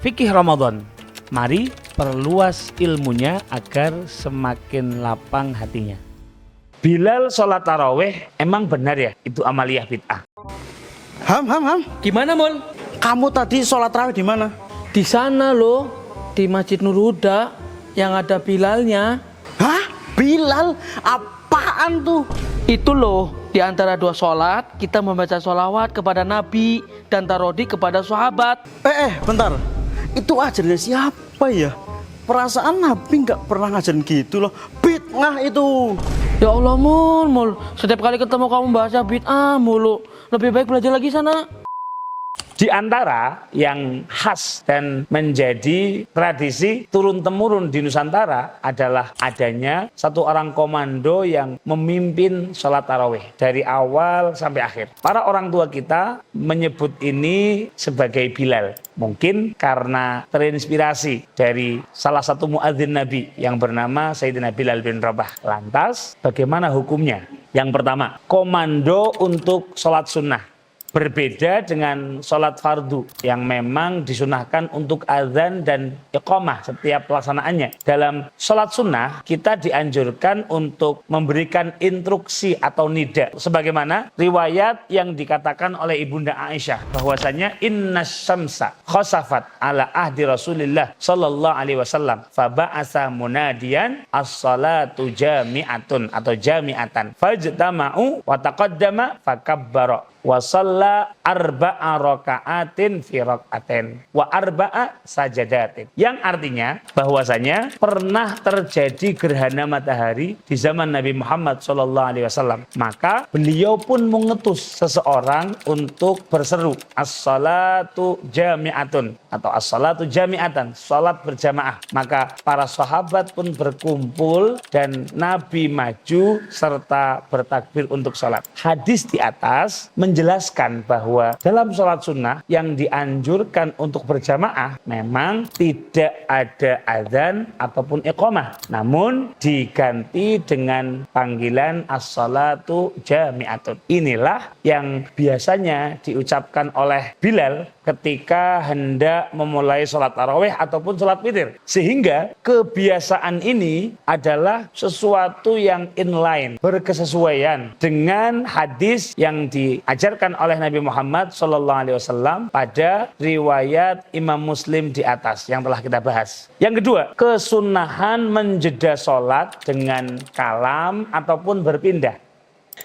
Fikih Ramadan. Mari perluas ilmunya agar semakin lapang hatinya. Bilal sholat tarawih emang benar ya itu amaliyah bid'ah? Ham. Gimana, Mul? Kamu tadi sholat tarawih di mana? Di sana loh, di Masjid Nur Huda yang ada Bilalnya. Hah? Bilal? Apaan tuh? Itu loh, di antara dua sholat kita membaca sholawat kepada Nabi dan tarodi kepada sahabat. Bentar. Itu ajaran siapa ya? Perasaan Nabi nggak pernah ngajarin gitu loh. Bid'ah itu. Ya Allah, Mul, setiap kali ketemu kamu bahasa bid'ah mulu. Lebih baik belajar lagi sana. Di antara yang khas dan menjadi tradisi turun-temurun di Nusantara adalah adanya satu orang komando yang memimpin sholat tarawih dari awal sampai akhir. Para orang tua kita menyebut ini sebagai Bilal. Mungkin karena terinspirasi dari salah satu muadzin Nabi yang bernama Sayyidina Bilal bin Rabah. Lantas, bagaimana hukumnya? Yang pertama, komando untuk sholat sunnah. Berbeda dengan sholat fardu yang memang disunahkan untuk azan dan iqamah setiap pelaksanaannya. Dalam sholat sunnah kita dianjurkan untuk memberikan instruksi atau nida. Sebagaimana riwayat yang dikatakan oleh Ibunda Aisyah bahwasanya inna syamsa khosafat ala ahdi Rasulillah sallallahu alaihi wasallam faba'asa munadiyan as-salatu jami'atun atau jami'atan fajtama'u wa taqaddama fakabbara wa shalla arba'a raka'atin fi raka'atin wa arba'a sajadatin. Yang artinya bahwasanya pernah terjadi gerhana matahari di zaman Nabi Muhammad SAW. Maka beliau pun mengutus seseorang untuk berseru as-salatu jami'atun atau as-salatu jami'atan, salat berjamaah. Maka para sahabat pun berkumpul dan Nabi maju serta bertakbir untuk salat. Hadis di atas menjelaskan bahwa dalam sholat sunnah yang dianjurkan untuk berjamaah memang tidak ada azan ataupun iqamah, namun diganti dengan panggilan as-salatu jami'atun. Inilah yang biasanya diucapkan oleh Bilal ketika hendak memulai sholat tarawih ataupun sholat witir. Sehingga kebiasaan ini adalah sesuatu yang inline, berkesesuaian dengan hadis yang diajarkan oleh Nabi Muhammad SAW pada riwayat Imam Muslim di atas yang telah kita bahas. Yang kedua, kesunahan menjeda sholat dengan kalam ataupun berpindah.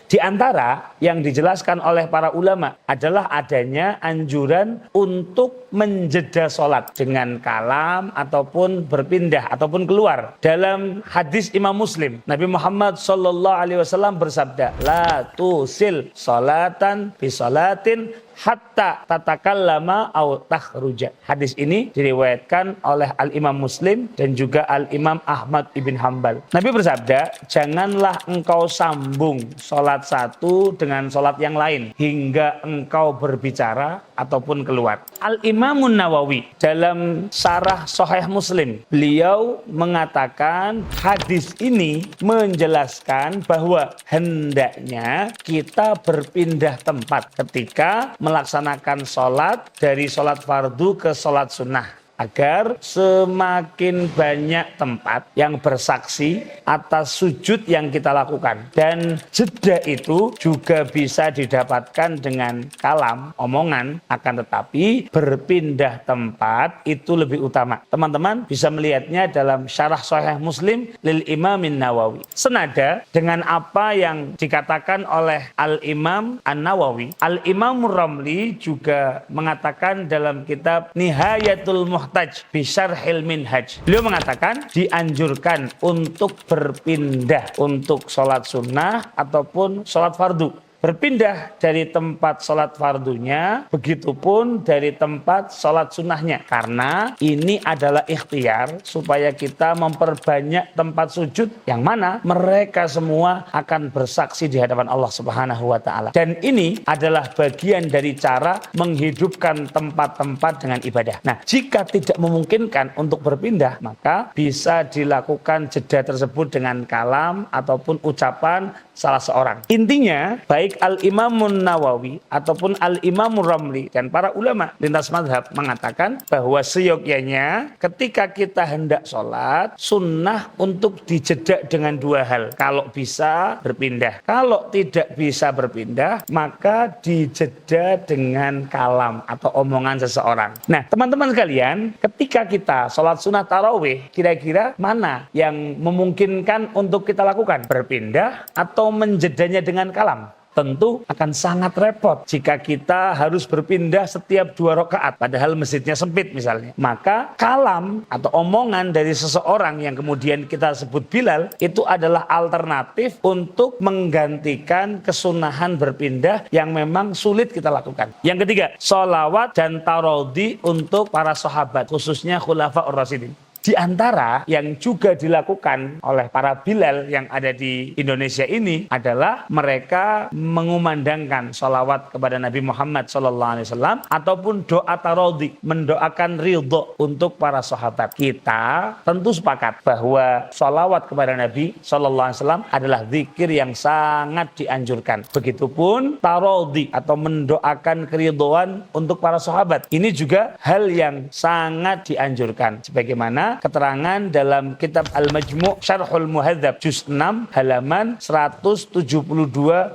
Di antara yang dijelaskan oleh para ulama adalah adanya anjuran untuk menjeda sholat dengan kalam ataupun berpindah ataupun keluar. Dalam hadis Imam Muslim, Nabi Muhammad SAW bersabda, la tusil sholatan bi sholatin hatta tatakallama au takhruja. Hadis ini diriwayatkan oleh Al-Imam Muslim dan juga Al-Imam Ahmad ibn Hanbal. Nabi bersabda, janganlah engkau sambung sholat satu dengan sholat yang lain hingga engkau berbicara ataupun keluar. Al-Imamun Nawawi dalam Syarah Sahih Muslim, beliau mengatakan hadis ini menjelaskan bahwa hendaknya kita berpindah tempat ketika melaksanakan sholat dari sholat fardu ke sholat sunnah, agar semakin banyak tempat yang bersaksi atas sujud yang kita lakukan. Dan jeda itu juga bisa didapatkan dengan kalam, omongan, akan tetapi berpindah tempat itu lebih utama. Teman-teman bisa melihatnya dalam Syarah Sahih Muslim lil Imamin Nawawi. Senada dengan apa yang dikatakan oleh Al-Imam An-Nawawi, Al-Imam Ramli juga mengatakan dalam kitab Nihayatul Muhtaj Bisyarhil Minhaj. Beliau mengatakan dianjurkan untuk berpindah untuk sholat sunnah ataupun sholat fardu. Berpindah dari tempat sholat fardunya, begitupun dari tempat sholat sunnahnya. Karena ini adalah ikhtiar supaya kita memperbanyak tempat sujud yang mana mereka semua akan bersaksi di hadapan Allah Subhanahu wa Ta'ala. Dan ini adalah bagian dari cara menghidupkan tempat-tempat dengan ibadah. Nah, jika tidak memungkinkan untuk berpindah, maka bisa dilakukan jeda tersebut dengan kalam ataupun ucapan salah seorang. Intinya, baik baik Al-Imamun Nawawi ataupun Al-Imamur Ramli dan para ulama lintas mazhab mengatakan bahwa seyogyanya ketika kita hendak sholat, sunnah untuk dijeda dengan dua hal. Kalau bisa berpindah, kalau tidak bisa berpindah, maka dijeda dengan kalam atau omongan seseorang. Nah, teman-teman sekalian, ketika kita sholat sunnah tarawih, kira-kira mana yang memungkinkan untuk kita lakukan? Berpindah atau menjedanya dengan kalam? Tentu akan sangat repot jika kita harus berpindah setiap 2 rakaat, padahal masjidnya sempit misalnya. Maka kalam atau omongan dari seseorang yang kemudian kita sebut Bilal, itu adalah alternatif untuk menggantikan kesunahan berpindah yang memang sulit kita lakukan. Yang ketiga, sholawat dan tarawih untuk para sahabat, khususnya Khulafaur Rasyidin. Di antara yang juga dilakukan oleh para Bilal yang ada di Indonesia ini adalah mereka mengumandangkan sholawat kepada Nabi Muhammad SAW ataupun doa tarawih, mendoakan ridho untuk para sahabat. Kita tentu sepakat bahwa sholawat kepada Nabi SAW adalah zikir yang sangat dianjurkan. Begitupun tarawih atau mendoakan keridhoan untuk para sahabat. Ini juga hal yang sangat dianjurkan. Sebagaimana keterangan dalam kitab Al-Majmu' Syarhul Muhadzab juz 6 halaman 172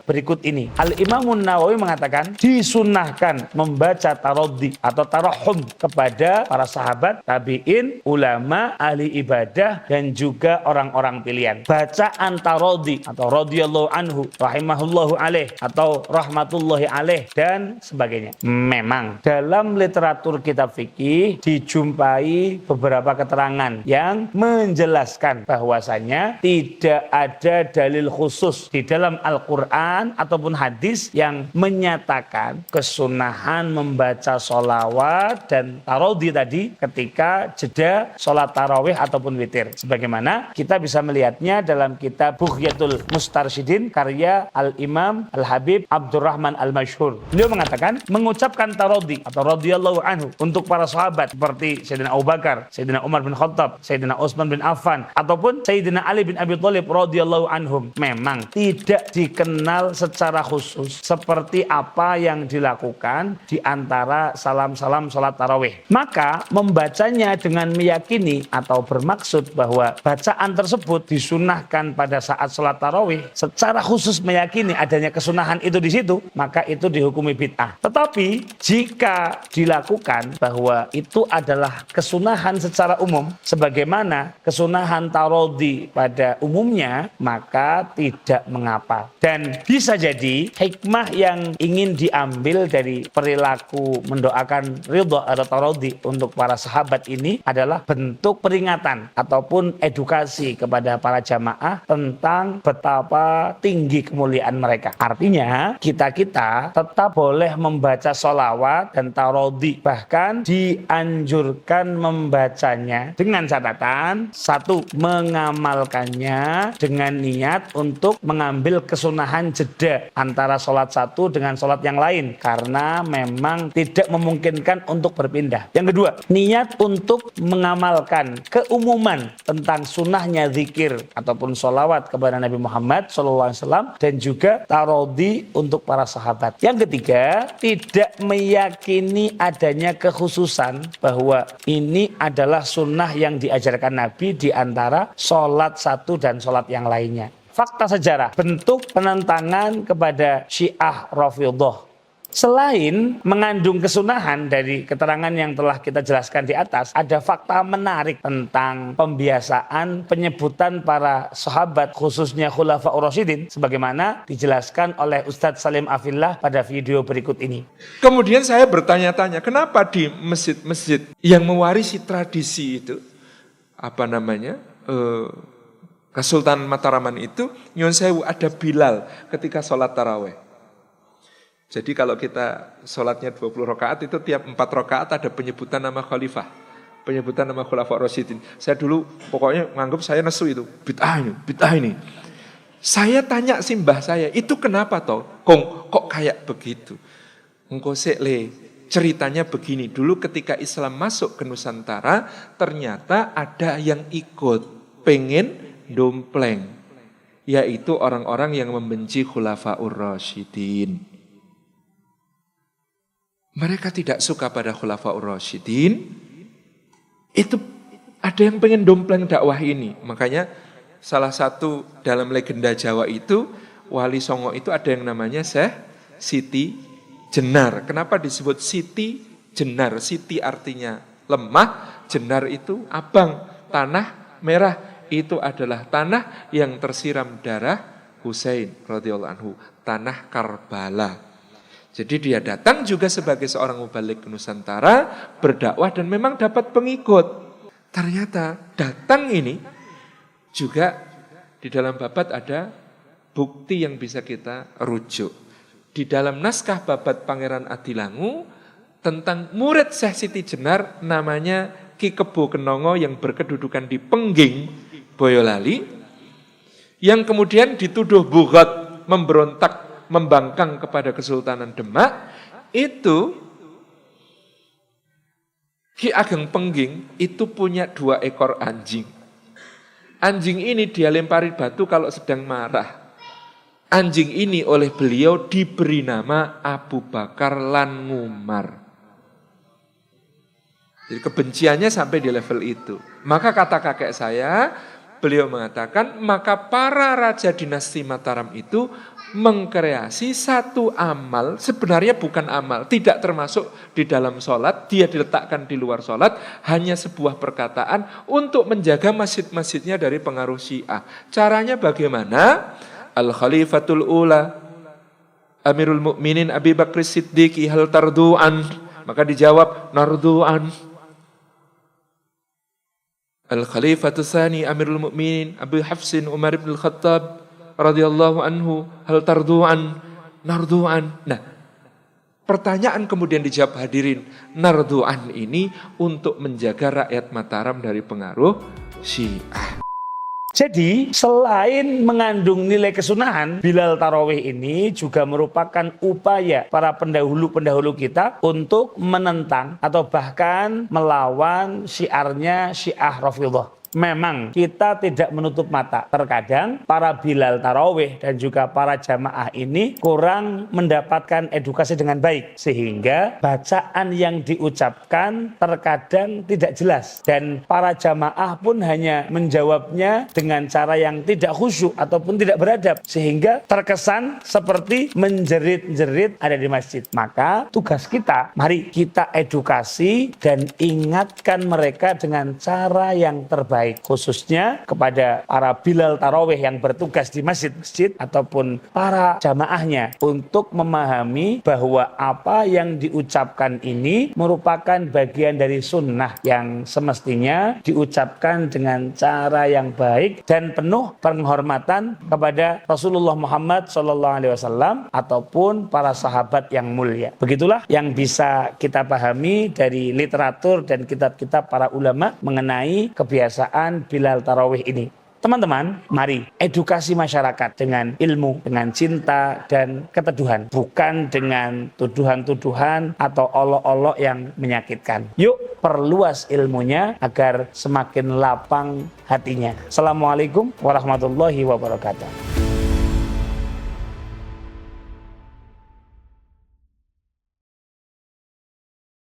berikut ini. Al-Imamun Nawawi mengatakan disunnahkan membaca taraddi atau tarahum kepada para sahabat, tabi'in, ulama, ahli ibadah dan juga orang-orang pilihan. Bacaan taraddi atau radhiyallahu anhu, rahimahullahu alaih atau rahmatullahi alaih dan sebagainya. Memang dalam literatur kitab fikih dijumpai beberapa keterangan yang menjelaskan bahwasanya tidak ada dalil khusus di dalam Al-Quran ataupun hadis yang menyatakan kesunahan membaca sholawat dan tarawih tadi ketika jeda sholat tarawih ataupun witir. Sebagaimana kita bisa melihatnya dalam kitab Bughyatul Mustarsyidin karya Al-Imam Al-Habib Abdurrahman Al-Masyhur. Beliau mengatakan mengucapkan tarawih atau radhiyallahu anhu untuk para sahabat seperti Sayyidina Abu Bakar, Sayyidina Umar bin Khattab, Sayyidina Utsman bin Affan ataupun Sayyidina Ali bin Abi Thalib radhiyallahu anhum memang tidak dikenal secara khusus seperti apa yang dilakukan di antara salam-salam sholat tarawih. Maka membacanya dengan meyakini atau bermaksud bahwa bacaan tersebut disunahkan pada saat sholat tarawih, secara khusus meyakini adanya kesunahan itu di situ, maka itu dihukumi bid'ah. Tetapi jika dilakukan bahwa itu adalah kesunahan secara umum, sebagaimana kesunahan tarawih pada umumnya, maka tidak mengapa. Dan bisa jadi hikmah yang ingin diambil dari perilaku mendoakan ridho atau tarawih untuk para sahabat ini adalah bentuk peringatan ataupun edukasi kepada para jamaah tentang betapa tinggi kemuliaan mereka. Artinya kita tetap boleh membaca sholawat dan tarawih, bahkan dianjurkan membacanya dengan catatan satu, mengamalkannya dengan niat untuk mengambil kesunahan jeda antara sholat satu dengan sholat yang lain karena memang tidak memungkinkan untuk berpindah. Yang kedua, niat untuk mengamalkan keumuman tentang sunnahnya zikir ataupun sholawat kepada Nabi Muhammad SAW dan juga tarawih untuk para sahabat. Yang ketiga, tidak meyakini adanya kekhususan bahwa ini adalah sunnah yang diajarkan Nabi di antara sholat satu dan sholat yang lainnya. Fakta sejarah, bentuk penentangan kepada Syiah Rafidhah. Selain mengandung kesunahan dari keterangan yang telah kita jelaskan di atas, ada fakta menarik tentang pembiasaan penyebutan para sahabat khususnya Khulafaur Rasyidin sebagaimana dijelaskan oleh Ustadz Salim Afillah pada video berikut ini. Kemudian saya bertanya-tanya, kenapa di masjid-masjid yang mewarisi tradisi itu, Kesultanan Mataraman itu, Nyun Sewu ada Bilal ketika sholat tarawih. Jadi kalau kita sholatnya 20 rakaat itu tiap 4 rakaat ada penyebutan nama khalifah, penyebutan nama Khulafaur Rasyidin. Saya dulu pokoknya nganggap saya nesu itu, bid'ah ini. Saya tanya simbah saya, itu kenapa toh? Kok kayak begitu? Engko sekle, ceritanya begini, dulu ketika Islam masuk ke Nusantara, ternyata ada yang ikut, pengen dompleng. yaitu orang-orang yang membenci Khulafaur Rasyidin. Mereka tidak suka pada Khulafaur Rasyidin. Itu ada yang pengen dompleng dakwah ini. Makanya salah satu dalam legenda Jawa itu, Wali Songo itu ada yang namanya Syekh Siti Jenar. Kenapa disebut Siti Jenar? Siti artinya lemah, Jenar itu abang, tanah merah. Itu adalah tanah yang tersiram darah Husain radhiyallahu anhu, tanah Karbala. Jadi dia datang juga sebagai seorang mubalik Nusantara, berdakwah dan memang dapat pengikut. Ternyata datang ini juga di dalam babat ada bukti yang bisa kita rujuk. Di dalam naskah babat Pangeran Adilangu tentang murid Syekh Siti Jenar namanya Ki Kebo Kenongo yang berkedudukan di Pengging, Boyolali, yang kemudian dituduh bughat, memberontak, membangkang kepada Kesultanan Demak, itu Ki Ageng Pengging itu punya 2 ekor anjing. Anjing ini dia lempari batu kalau sedang marah. Anjing ini oleh beliau diberi nama Abu Bakar lan Ngumar. Jadi kebenciannya sampai di level itu. Maka kata kakek saya, beliau mengatakan, maka para raja dinasti Mataram itu mengkreasi satu amal, sebenarnya bukan amal, tidak termasuk di dalam sholat, dia diletakkan di luar sholat, hanya sebuah perkataan untuk menjaga masjid-masjidnya dari pengaruh Syiah. Caranya bagaimana? Al-Khalifatul Ula, Amirul Mukminin Abi Bakr Siddiq, hal tardu'an? Maka dijawab, nardu'an. Al-Khalifatul Tsani Amirul Mukminin Abu Hafsin Umar bin Khattab radhiyallahu anhu, hal tardu'an? Nardu'an. Nah, pertanyaan kemudian dijawab hadirin, nardu'an ini untuk menjaga rakyat Mataram dari pengaruh Syiah. Jadi selain mengandung nilai kesunahan, Bilal Tarawih ini juga merupakan upaya para pendahulu-pendahulu kita untuk menentang atau bahkan melawan syiarnya Syiah Rafidhah. Memang kita tidak menutup mata. Terkadang para Bilal Tarawih dan juga para jamaah ini kurang mendapatkan edukasi dengan baik. Sehingga bacaan yang diucapkan terkadang tidak jelas. Dan para jamaah pun hanya menjawabnya dengan cara yang tidak khusyuk ataupun tidak beradab. Sehingga terkesan seperti menjerit-jerit ada di masjid. Maka tugas kita, mari kita edukasi dan ingatkan mereka dengan cara yang terbaik. Khususnya kepada para Bilal Tarawih yang bertugas di masjid-masjid ataupun para jamaahnya untuk memahami bahwa apa yang diucapkan ini merupakan bagian dari sunnah yang semestinya diucapkan dengan cara yang baik dan penuh penghormatan kepada Rasulullah Muhammad SAW ataupun para sahabat yang mulia. Begitulah yang bisa kita pahami dari literatur dan kitab-kitab para ulama mengenai kebiasaan Bilal Tarawih ini. Teman-teman, mari edukasi masyarakat dengan ilmu, dengan cinta dan keteduhan, bukan dengan tuduhan-tuduhan atau olok-olok yang menyakitkan. Yuk, perluas ilmunya agar semakin lapang hatinya. Assalamualaikum warahmatullahi wabarakatuh.